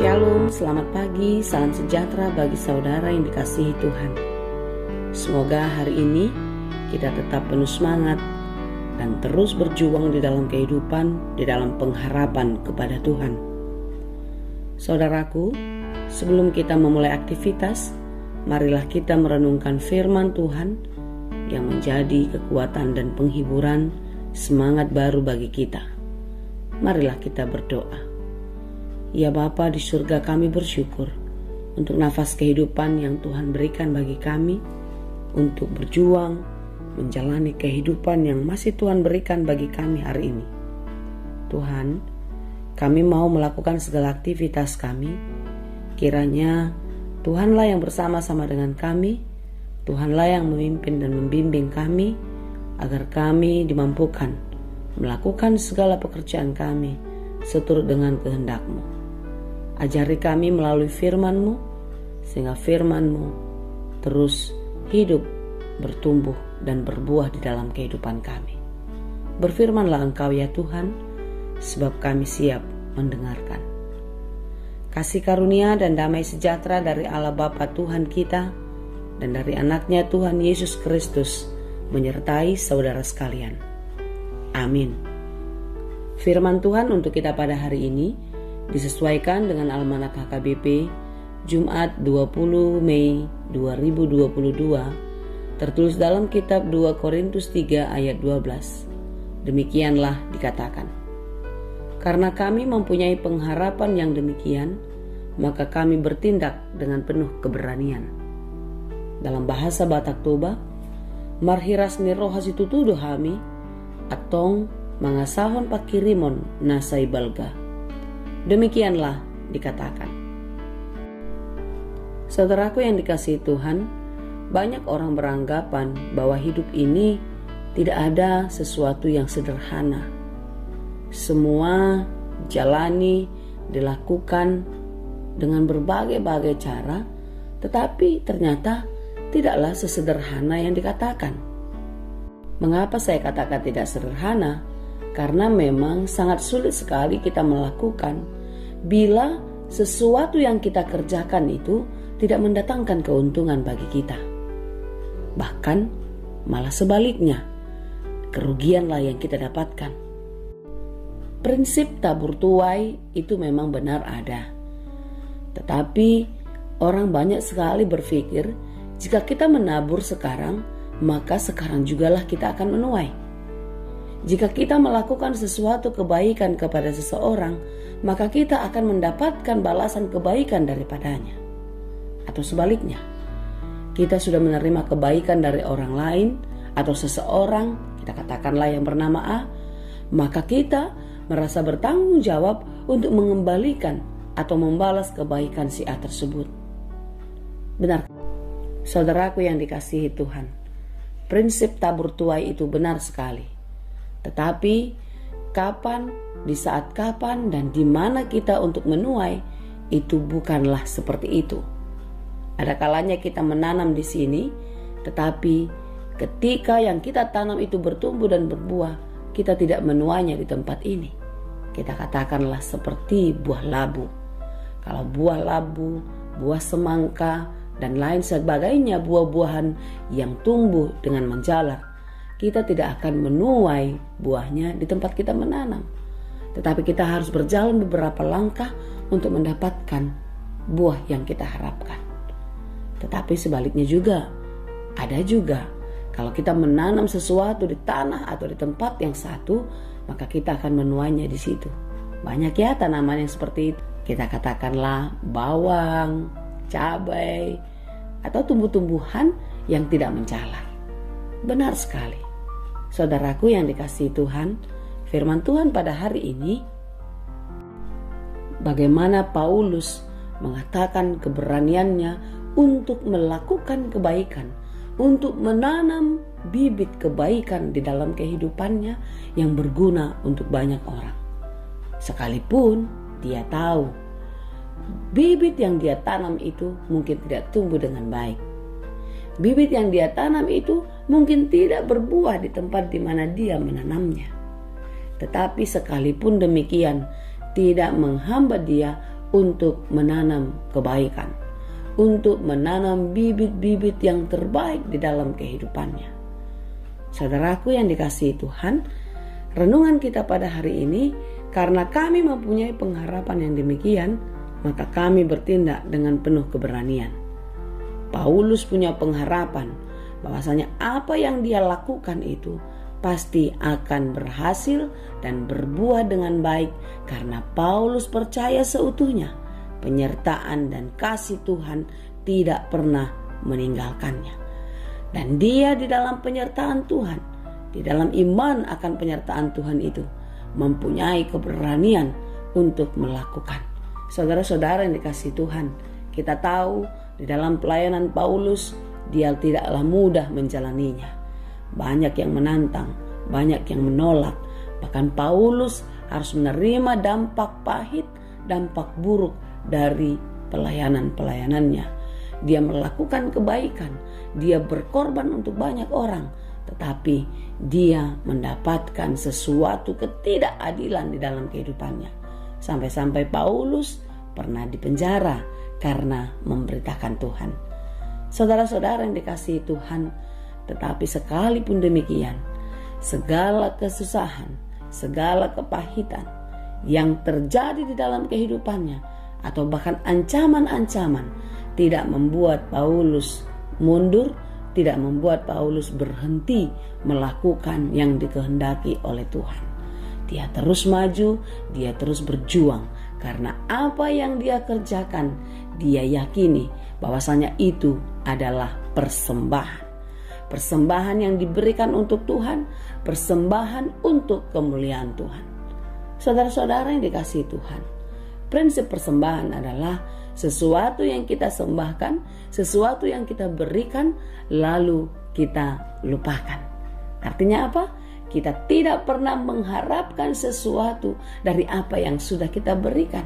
Shalom, selamat pagi, salam sejahtera bagi saudara yang dikasihi Tuhan. Semoga hari ini kita tetap penuh semangat dan terus berjuang di dalam kehidupan, di dalam pengharapan kepada Tuhan. Saudaraku, sebelum kita memulai aktivitas, marilah kita merenungkan firman Tuhan yang menjadi kekuatan dan penghiburan, semangat baru bagi kita. Marilah kita berdoa. Ya Bapa di surga, kami bersyukur untuk nafas kehidupan yang Tuhan berikan bagi kami untuk berjuang menjalani kehidupan yang masih Tuhan berikan bagi kami hari ini. Tuhan, kami mau melakukan segala aktivitas kami. Kiranya Tuhanlah yang bersama-sama dengan kami, Tuhanlah yang memimpin dan membimbing kami agar kami dimampukan melakukan segala pekerjaan kami seturut dengan kehendak-Mu. Ajari kami melalui firman-Mu, sehingga firman-Mu terus hidup, bertumbuh, dan berbuah di dalam kehidupan kami. Berfirmanlah Engkau ya Tuhan, sebab kami siap mendengarkan. Kasih karunia dan damai sejahtera dari Allah Bapa Tuhan kita dan dari anaknya Tuhan Yesus Kristus menyertai saudara sekalian. Amin. Firman Tuhan untuk kita pada hari ini disesuaikan dengan Almanak HKBP Jumat 20 Mei 2022, tertulis dalam kitab 2 Korintus 3 ayat 12. Demikianlah dikatakan, karena kami mempunyai pengharapan yang demikian, maka kami bertindak dengan penuh keberanian. Dalam bahasa Batak Toba, marhiras ni rohas itu tuduh hami, atong mangasahon pakirimon nasai balga. Demikianlah dikatakan. Saudaraku yang dikasihi Tuhan, banyak orang beranggapan bahwa hidup ini tidak ada sesuatu yang sederhana. Semua jalani, dilakukan dengan berbagai-bagai cara, tetapi ternyata tidaklah sesederhana yang dikatakan. Mengapa saya katakan tidak sederhana? Karena memang sangat sulit sekali kita melakukan bila sesuatu yang kita kerjakan itu tidak mendatangkan keuntungan bagi kita. Bahkan malah sebaliknya, kerugianlah yang kita dapatkan. Prinsip tabur tuai itu memang benar ada. Tetapi orang banyak sekali berpikir jika kita menabur sekarang, maka sekarang jugalah kita akan menuai. Jika kita melakukan sesuatu kebaikan kepada seseorang, maka kita akan mendapatkan balasan kebaikan daripadanya. Atau sebaliknya, kita sudah menerima kebaikan dari orang lain atau seseorang, kita katakanlah yang bernama A, maka kita merasa bertanggung jawab untuk mengembalikan atau membalas kebaikan si A tersebut. Benar, saudaraku yang dikasihi Tuhan, prinsip tabur tuai itu benar sekali. Tetapi kapan, di saat kapan, dan di mana kita untuk menuai, itu bukanlah seperti itu. Ada kalanya kita menanam di sini, tetapi ketika yang kita tanam itu bertumbuh dan berbuah, kita tidak menuainya di tempat ini. Kita katakanlah seperti buah labu. Kalau buah labu, buah semangka, dan lain sebagainya buah-buahan yang tumbuh dengan menjalar, kita tidak akan menuai buahnya di tempat kita menanam. Tetapi kita harus berjalan beberapa langkah untuk mendapatkan buah yang kita harapkan. Tetapi sebaliknya juga, ada juga kalau kita menanam sesuatu di tanah atau di tempat yang satu, maka kita akan menuainya di situ. Banyak ya tanaman yang seperti itu. Kita katakanlah bawang, cabai, atau tumbuh-tumbuhan yang tidak menjalar. Benar sekali. Saudaraku yang dikasihi Tuhan, firman Tuhan pada hari ini, bagaimana Paulus mengatakan keberaniannya untuk melakukan kebaikan, untuk menanam bibit kebaikan di dalam kehidupannya yang berguna untuk banyak orang. Sekalipun dia tahu bibit yang dia tanam itu mungkin tidak tumbuh dengan baik. Bibit yang dia tanam itu mungkin tidak berbuah di tempat di mana dia menanamnya. Tetapi sekalipun demikian, tidak menghambat dia untuk menanam kebaikan, untuk menanam bibit-bibit yang terbaik di dalam kehidupannya. Saudaraku yang dikasihi Tuhan, renungan kita pada hari ini, karena kami mempunyai pengharapan yang demikian, maka kami bertindak dengan penuh keberanian. Paulus punya pengharapan bahwasanya apa yang dia lakukan itu pasti akan berhasil dan berbuah dengan baik, karena Paulus percaya seutuhnya penyertaan dan kasih Tuhan tidak pernah meninggalkannya. Dan dia di dalam penyertaan Tuhan, di dalam iman akan penyertaan Tuhan itu, mempunyai keberanian untuk melakukan. Saudara-saudara yang dikasihi Tuhan, kita tahu di dalam pelayanan Paulus, dia tidaklah mudah menjalaninya. Banyak yang menantang, banyak yang menolak. Bahkan Paulus harus menerima dampak pahit, dampak buruk dari pelayanan-pelayanannya. Dia melakukan kebaikan, dia berkorban untuk banyak orang, tetapi dia mendapatkan sesuatu ketidakadilan di dalam kehidupannya. Sampai-sampai Paulus pernah dipenjara karena memberitakan Tuhan. Saudara-saudara yang dikasihi Tuhan, tetapi sekalipun demikian, segala kesusahan, segala kepahitan yang terjadi di dalam kehidupannya, atau bahkan ancaman-ancaman, tidak membuat Paulus mundur, tidak membuat Paulus berhenti melakukan yang dikehendaki oleh Tuhan. Dia terus maju, dia terus berjuang, karena apa yang dia kerjakan, dia yakini bahwasanya itu adalah persembahan. Persembahan yang diberikan untuk Tuhan, persembahan untuk kemuliaan Tuhan. Saudara-saudara yang dikasihi Tuhan, prinsip persembahan adalah sesuatu yang kita sembahkan, sesuatu yang kita berikan, lalu kita lupakan. Artinya apa? Kita tidak pernah mengharapkan sesuatu dari apa yang sudah kita berikan.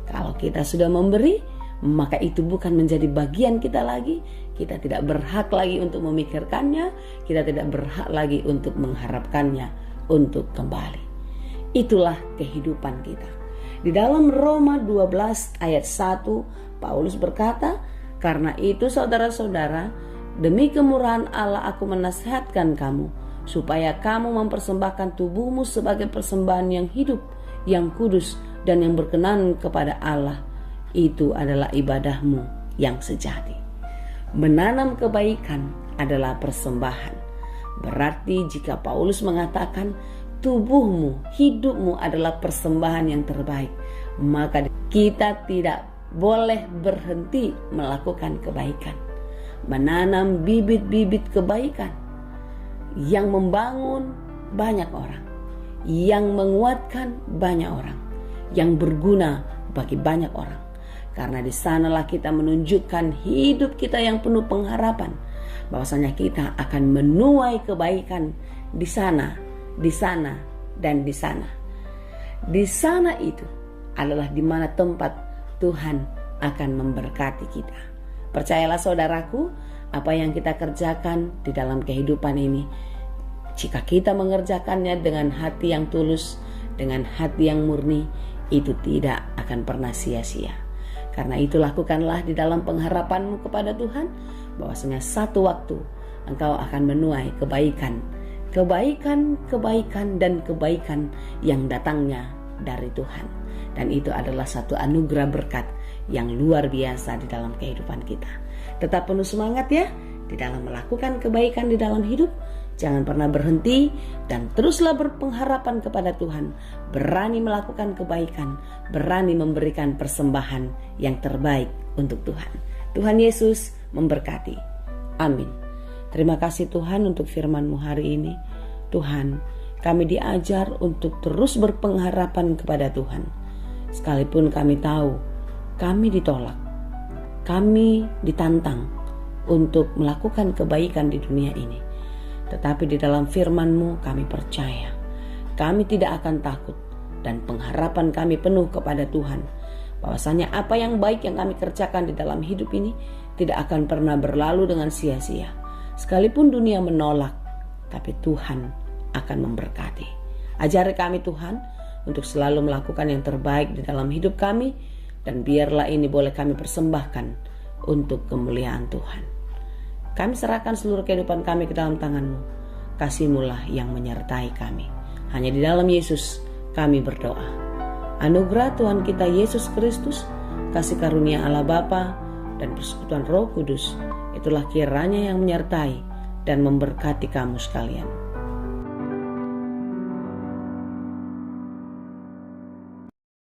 Kalau kita sudah memberi, maka itu bukan menjadi bagian kita lagi. Kita tidak berhak lagi untuk memikirkannya, kita tidak berhak lagi untuk mengharapkannya untuk kembali. Itulah kehidupan kita. Di dalam Roma 12 ayat 1, Paulus berkata, "Karena itu saudara-saudara, demi kemurahan Allah aku menasihatkan kamu, supaya kamu mempersembahkan tubuhmu sebagai persembahan yang hidup, yang kudus, dan yang berkenan kepada Allah. Itu adalah ibadahmu yang sejati." Menanam kebaikan adalah persembahan. Berarti jika Paulus mengatakan tubuhmu, hidupmu adalah persembahan yang terbaik, maka kita tidak boleh berhenti melakukan kebaikan. Menanam bibit-bibit kebaikan yang membangun banyak orang, yang menguatkan banyak orang, yang berguna bagi banyak orang. Karena di sanalah kita menunjukkan hidup kita yang penuh pengharapan, bahwasanya kita akan menuai kebaikan di sana, di sana, dan di sana. Di sana itu adalah di mana tempat Tuhan akan memberkati kita. Percayalah saudaraku, apa yang kita kerjakan di dalam kehidupan ini, jika kita mengerjakannya dengan hati yang tulus, dengan hati yang murni, itu tidak akan pernah sia-sia. Karena itu lakukanlah di dalam pengharapanmu kepada Tuhan, bahwasanya satu waktu engkau akan menuai kebaikan, dan kebaikan yang datangnya dari Tuhan. Dan itu adalah satu anugerah berkat yang luar biasa di dalam kehidupan kita. Tetap penuh semangat ya di dalam melakukan kebaikan di dalam hidup. Jangan pernah berhenti dan teruslah berpengharapan kepada Tuhan. Berani melakukan kebaikan, berani memberikan persembahan yang terbaik untuk Tuhan. Tuhan Yesus memberkati. Amin. Terima kasih Tuhan untuk firman-Mu hari ini. Tuhan, kami diajar untuk terus berpengharapan kepada Tuhan. Sekalipun kami tahu, kami ditolak, kami ditantang untuk melakukan kebaikan di dunia ini. Tetapi di dalam firman-Mu kami percaya, kami tidak akan takut, dan pengharapan kami penuh kepada Tuhan, bahwasanya apa yang baik yang kami kerjakan di dalam hidup ini tidak akan pernah berlalu dengan sia-sia. Sekalipun dunia menolak, tapi Tuhan akan memberkati. Ajari kami Tuhan untuk selalu melakukan yang terbaik di dalam hidup kami, dan biarlah ini boleh kami persembahkan untuk kemuliaan Tuhan. Kami serahkan seluruh kehidupan kami ke dalam tangan-Mu. Kasih-Mu-lah yang menyertai kami. Hanya di dalam Yesus kami berdoa. Anugerah Tuhan kita Yesus Kristus, kasih karunia Allah Bapa, dan persekutuan Roh Kudus, itulah kiranya yang menyertai dan memberkati kamu sekalian.